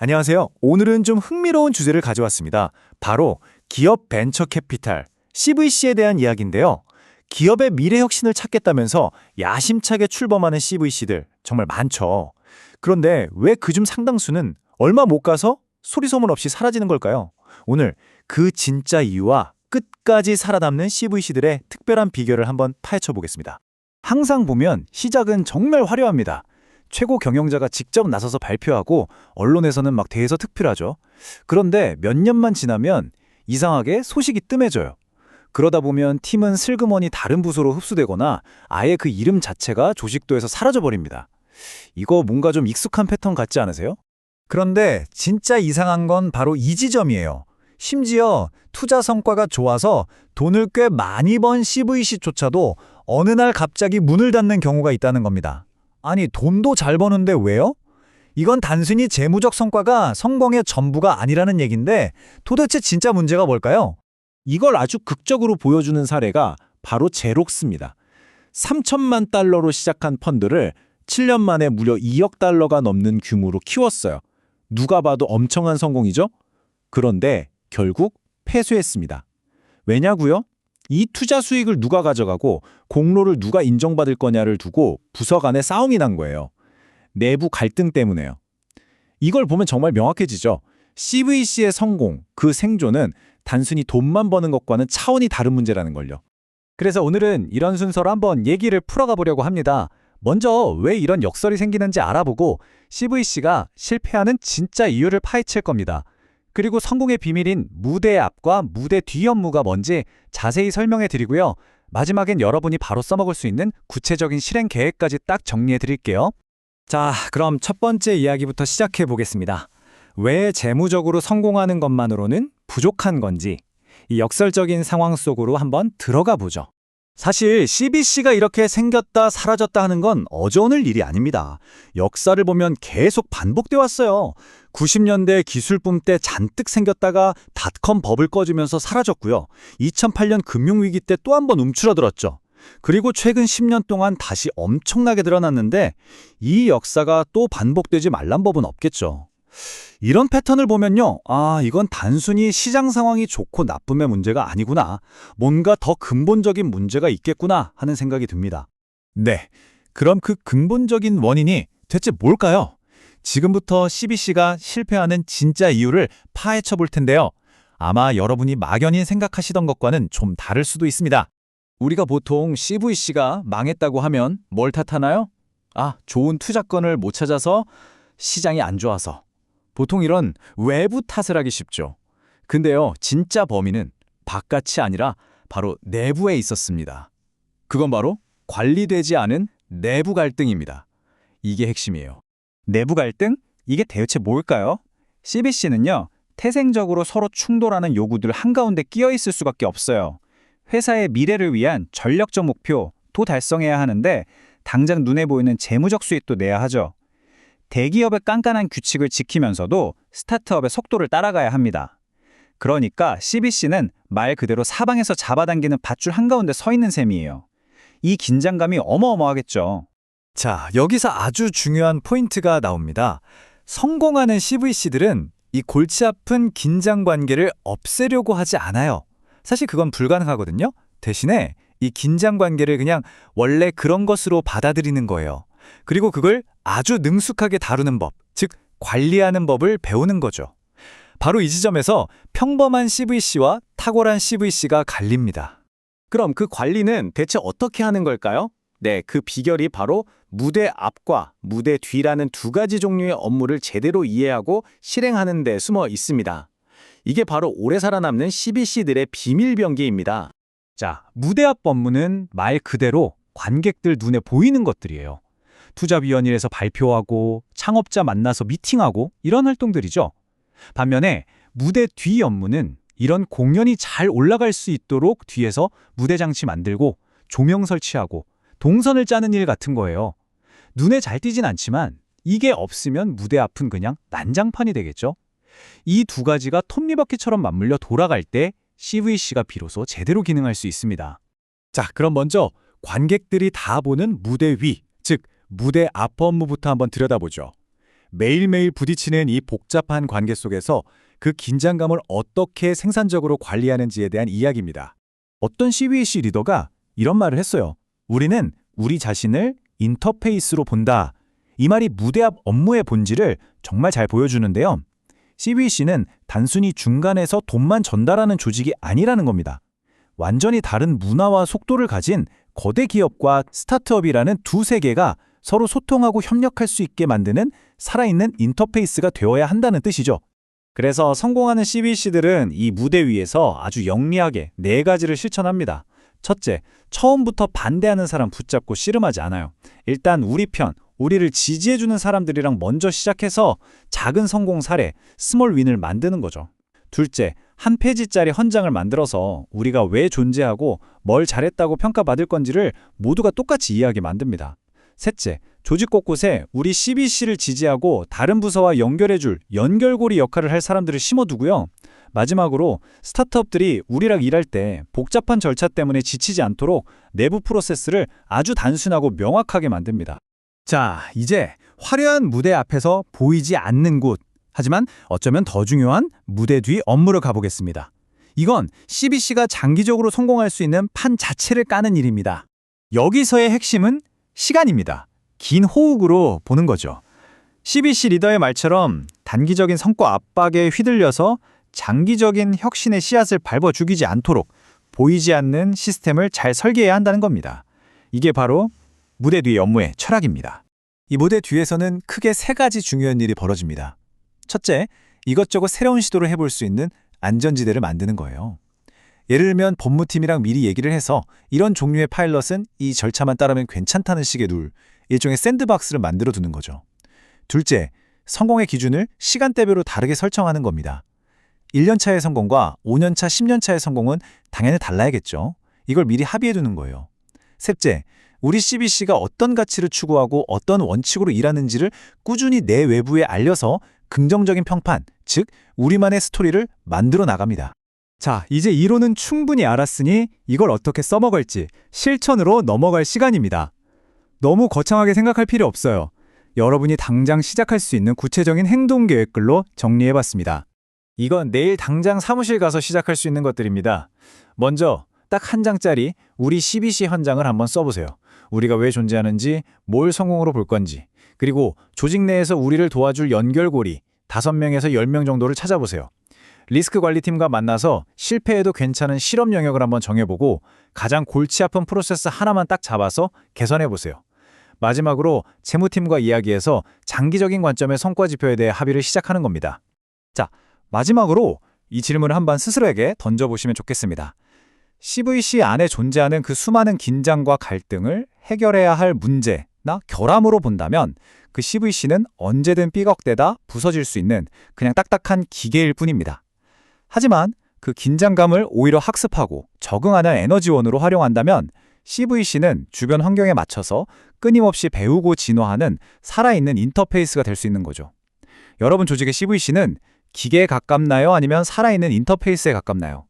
안녕하세요. 오늘은 좀 흥미로운 주제를 가져왔습니다. 바로 기업 벤처 캐피탈, CVC에 대한 이야기인데요. 기업의 미래 혁신을 찾겠다면서 야심차게 출범하는 CVC들 정말 많죠. 그런데 왜 그중 상당수는 얼마 못 가서 소리 소문 없이 사라지는 걸까요? 오늘 그 진짜 이유와 끝까지 살아남는 CVC들의 특별한 비결을 한번 파헤쳐 보겠습니다. 항상 보면 시작은 정말 화려합니다. 최고 경영자가 직접 나서서 발표하고 언론에서는 막 대서특필하죠. 그런데 몇 년만 지나면 이상하게 소식이 뜸해져요. 그러다 보면 팀은 슬그머니 다른 부서로 흡수되거나 아예 그 이름 자체가 조직도에서 사라져버립니다. 이거 뭔가 좀 익숙한 패턴 같지 않으세요? 그런데 진짜 이상한 건 바로 이 지점이에요. 심지어 투자 성과가 좋아서 돈을 꽤 많이 번 CVC조차도 어느 날 갑자기 문을 닫는 경우가 있다는 겁니다. 아니, 돈도 잘 버는데 왜요? 이건 단순히 재무적 성과가 성공의 전부가 아니라는 얘기인데 도대체 진짜 문제가 뭘까요? 이걸 아주 극적으로 보여주는 사례가 바로 제록스입니다. 3천만 달러로 시작한 펀드를 7년 만에 무려 2억 달러가 넘는 규모로 키웠어요. 누가 봐도 엄청난 성공이죠? 그런데 결국 패소했습니다. 왜냐고요? 이 투자 수익을 누가 가져가고 공로를 누가 인정받을 거냐를 두고 부서 간에 싸움이 난 거예요. 내부 갈등 때문에요. 이걸 보면 정말 명확해지죠. CVC의 성공, 그 생존은 단순히 돈만 버는 것과는 차원이 다른 문제라는 걸요. 그래서 오늘은 이런 순서로 한번 얘기를 풀어가 보려고 합니다. 먼저 왜 이런 역설이 생기는지 알아보고 CVC가 실패하는 진짜 이유를 파헤칠 겁니다. 그리고 성공의 비밀인 무대 앞과 무대 뒤 업무가 뭔지 자세히 설명해 드리고요. 마지막엔 여러분이 바로 써먹을 수 있는 구체적인 실행 계획까지 딱 정리해 드릴게요. 자, 그럼 첫 번째 이야기부터 시작해 보겠습니다. 왜 재무적으로 성공하는 것만으로는 부족한 건지 이 역설적인 상황 속으로 한번 들어가 보죠. 사실 CVC가 이렇게 생겼다 사라졌다 하는 건 어제오늘 일이 아닙니다. 역사를 보면 계속 반복돼 왔어요. 90년대 기술붐 때 잔뜩 생겼다가 닷컴 버블 꺼지면서 사라졌고요. 2008년 금융위기 때 또 한 번 움츠러들었죠. 그리고 최근 10년 동안 다시 엄청나게 드러났는데 이 역사가 또 반복되지 말란 법은 없겠죠. 이런 패턴을 보면요. 이건 단순히 시장 상황이 좋고 나쁨의 문제가 아니구나. 뭔가 더 근본적인 문제가 있겠구나 하는 생각이 듭니다. 네, 그럼 그 근본적인 원인이 대체 뭘까요? 지금부터 CVC가 실패하는 진짜 이유를 파헤쳐 볼 텐데요. 아마 여러분이 막연히 생각하시던 것과는 좀 다를 수도 있습니다. 우리가 보통 CVC가 망했다고 하면 뭘 탓하나요? 좋은 투자건을 못 찾아서, 시장이 안 좋아서. 보통 이런 외부 탓을 하기 쉽죠. 근데요, 진짜 범인은 바깥이 아니라 바로 내부에 있었습니다. 그건 바로 관리되지 않은 내부 갈등입니다. 이게 핵심이에요. 내부 갈등? 이게 대체 뭘까요? CVC는요, 태생적으로 서로 충돌하는 요구들 한가운데 끼어 있을 수밖에 없어요. 회사의 미래를 위한 전략적 목표, 도 달성해야 하는데 당장 눈에 보이는 재무적 수익도 내야 하죠. 대기업의 깐깐한 규칙을 지키면서도 스타트업의 속도를 따라가야 합니다. 그러니까 CVC는 말 그대로 사방에서 잡아당기는 밧줄 한가운데 서 있는 셈이에요. 이 긴장감이 어마어마하겠죠. 자, 여기서 아주 중요한 포인트가 나옵니다. 성공하는 CVC들은 이 골치 아픈 긴장 관계를 없애려고 하지 않아요. 사실 그건 불가능하거든요. 대신에 이 긴장 관계를 그냥 원래 그런 것으로 받아들이는 거예요. 그리고 그걸 아주 능숙하게 다루는 법, 즉 관리하는 법을 배우는 거죠. 바로 이 지점에서 평범한 CVC와 탁월한 CVC가 갈립니다. 그럼 그 관리는 대체 어떻게 하는 걸까요? 네, 그 비결이 바로 무대 앞과 무대 뒤라는 두 가지 종류의 업무를 제대로 이해하고 실행하는 데 숨어 있습니다. 이게 바로 오래 살아남는 CVC들의 비밀병기입니다. 자, 무대 앞 업무는 말 그대로 관객들 눈에 보이는 것들이에요. 투자위원회에서 발표하고 창업자 만나서 미팅하고 이런 활동들이죠. 반면에 무대 뒤 업무는 이런 공연이 잘 올라갈 수 있도록 뒤에서 무대 장치 만들고 조명 설치하고 동선을 짜는 일 같은 거예요. 눈에 잘 띄진 않지만 이게 없으면 무대 앞은 그냥 난장판이 되겠죠. 이 두 가지가 톱니바퀴처럼 맞물려 돌아갈 때 CVC가 비로소 제대로 기능할 수 있습니다. 자, 그럼 먼저 관객들이 다 보는 무대 위, 즉 무대 앞 업무부터 한번 들여다보죠. 매일매일 부딪히는 이 복잡한 관계 속에서 그 긴장감을 어떻게 생산적으로 관리하는지에 대한 이야기입니다. 어떤 CBC 리더가 이런 말을 했어요. 우리는 우리 자신을 인터페이스로 본다. 이 말이 무대 앞 업무의 본질을 정말 잘 보여주는데요. CBC는 단순히 중간에서 돈만 전달하는 조직이 아니라는 겁니다. 완전히 다른 문화와 속도를 가진 거대 기업과 스타트업이라는 두 세계가 서로 소통하고 협력할 수 있게 만드는 살아있는 인터페이스가 되어야 한다는 뜻이죠. 그래서 성공하는 CBC들은 이 무대 위에서 아주 영리하게 4가지를 실천합니다. 첫째, 처음부터 반대하는 사람 붙잡고 씨름하지 않아요. 일단 우리 편, 우리를 지지해주는 사람들이랑 먼저 시작해서 작은 성공 사례, 스몰 윈을 만드는 거죠. 둘째, 한 페이지짜리 헌장을 만들어서 우리가 왜 존재하고 뭘 잘했다고 평가받을 건지를 모두가 똑같이 이해하게 만듭니다. 셋째, 조직 곳곳에 우리 CBC를 지지하고 다른 부서와 연결해줄 연결고리 역할을 할 사람들을 심어두고요. 마지막으로 스타트업들이 우리랑 일할 때 복잡한 절차 때문에 지치지 않도록 내부 프로세스를 아주 단순하고 명확하게 만듭니다. 자, 이제 화려한 무대 앞에서 보이지 않는 곳, 하지만 어쩌면 더 중요한 무대 뒤 업무를 가보겠습니다. 이건 CBC가 장기적으로 성공할 수 있는 판 자체를 까는 일입니다. 여기서의 핵심은 시간입니다. 긴 호흡으로 보는 거죠. CBC 리더의 말처럼 단기적인 성과 압박에 휘둘려서 장기적인 혁신의 씨앗을 밟아 죽이지 않도록 보이지 않는 시스템을 잘 설계해야 한다는 겁니다. 이게 바로 무대 뒤의 업무의 철학입니다. 이 무대 뒤에서는 크게 3가지 중요한 일이 벌어집니다. 첫째, 이것저것 새로운 시도를 해볼 수 있는 안전지대를 만드는 거예요. 예를 들면 법무팀이랑 미리 얘기를 해서 이런 종류의 파일럿은 이 절차만 따르면 괜찮다는 식의 룰, 일종의 샌드박스를 만들어 두는 거죠. 둘째, 성공의 기준을 시간대별로 다르게 설정하는 겁니다. 1년차의 성공과 5년차, 10년차의 성공은 당연히 달라야겠죠. 이걸 미리 합의해 두는 거예요. 셋째, 우리 CBC가 어떤 가치를 추구하고 어떤 원칙으로 일하는지를 꾸준히 내 외부에 알려서 긍정적인 평판, 즉 우리만의 스토리를 만들어 나갑니다. 자, 이제 이론은 충분히 알았으니 이걸 어떻게 써먹을지 실천으로 넘어갈 시간입니다. 너무 거창하게 생각할 필요 없어요. 여러분이 당장 시작할 수 있는 구체적인 행동 계획글로 정리해봤습니다. 이건 내일 당장 사무실 가서 시작할 수 있는 것들입니다. 먼저 딱 1장짜리 우리 CBC 현장을 한번 써보세요. 우리가 왜 존재하는지, 뭘 성공으로 볼 건지, 그리고 조직 내에서 우리를 도와줄 연결고리 5명에서 10명 정도를 찾아보세요. 리스크 관리팀과 만나서 실패해도 괜찮은 실험 영역을 한번 정해보고 가장 골치 아픈 프로세스 하나만 딱 잡아서 개선해보세요. 마지막으로 재무팀과 이야기해서 장기적인 관점의 성과 지표에 대해 합의를 시작하는 겁니다. 자, 마지막으로 이 질문을 한번 스스로에게 던져보시면 좋겠습니다. CVC 안에 존재하는 그 수많은 긴장과 갈등을 해결해야 할 문제나 결함으로 본다면 그 CVC는 언제든 삐걱대다 부서질 수 있는 그냥 딱딱한 기계일 뿐입니다. 하지만 그 긴장감을 오히려 학습하고 적응하는 에너지원으로 활용한다면 CVC는 주변 환경에 맞춰서 끊임없이 배우고 진화하는 살아있는 인터페이스가 될 수 있는 거죠. 여러분 조직의 CVC는 기계에 가깝나요? 아니면 살아있는 인터페이스에 가깝나요?